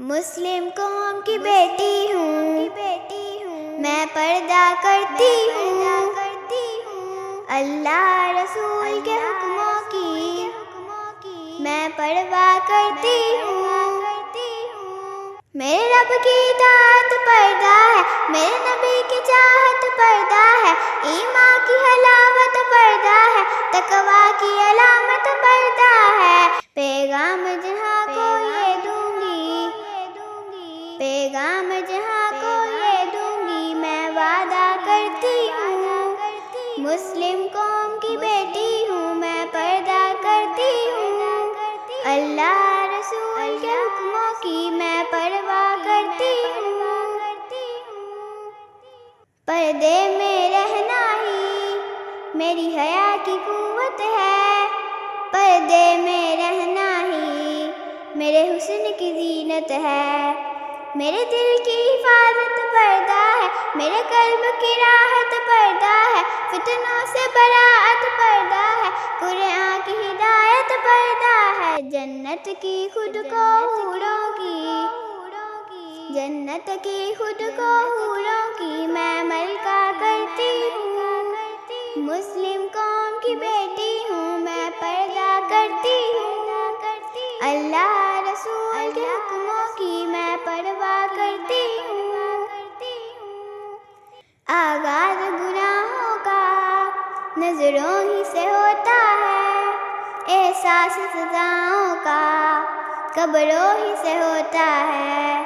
مسلم قوم کی بیٹی ہوں، میں پردہ کرتی ہوں، اللہ رسول کے حکموں کی میں پرواہ کرتی ہوں۔ میرے رب کی اطاعت پردہ ہے، میرے نبی کی چاہت پردہ ہے، ایمان کی حلاوت پردہ ہے، تقویٰ کی علامت پردہ ہے۔ پیغام جہاں کو یہ دوں گی، پیغام جہاں کو یہ دوں گی، میں وعدہ کرتی ہوں۔ مسلم قوم کی بیٹی ہوں، میں پردہ کرتی ہوں، اللہ رسول کے حکموں کی میں پرواہ کرتی ہوں۔ پردے میں رہنا ہی میری حیا کی قوت ہے، پردے میں رہنا ہی میرے حسن کی زینت ہے، میرے دل کی حفاظت پردہ ہے، میرے قلب کی راحت پردہ ہے، فتنوں سے براعت پردہ ہے، قرآن کی ہدایت پردہ ہے۔ جنت کی خود کو حوروں کی، جنت کی خود کو حوروں کی میں ملکہ کرتی ہوں۔ مسلم قوم کی بیٹی ہوں، میں پردہ کرتی ہوں، اللہ رسول کے حکموں کی میں پرواہ کرتی ہوں۔ آغاز گناہوں کا نظروں ہی سے ہوتا ہے، احساس سزاؤں کا قبروں ہی سے ہوتا ہے،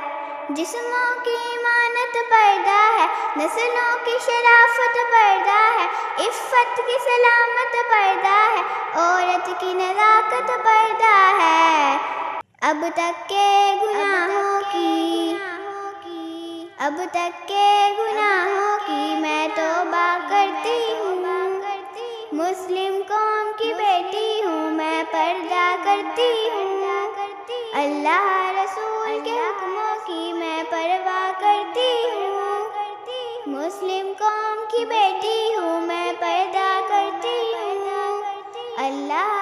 جسموں کی امانت پردہ ہے، نسلوں کی شرافت پردہ ہے، عفت کی سلامت پردہ ہے، عورت کی نزاکت پردہ ہے۔ اب تک کے گناہوں کی، اب تک کے گناہوں کی میں توبہ کرتی ہوں۔ مسلم قوم کی بیٹی ہوں، میں پردہ کرتی ہوں، اللہ رسول کے حکموں کی میں پرواہ کرتی ہوں۔ مسلم قوم کی بیٹی ہوں، میں پردہ کرتی ہوں، اللہ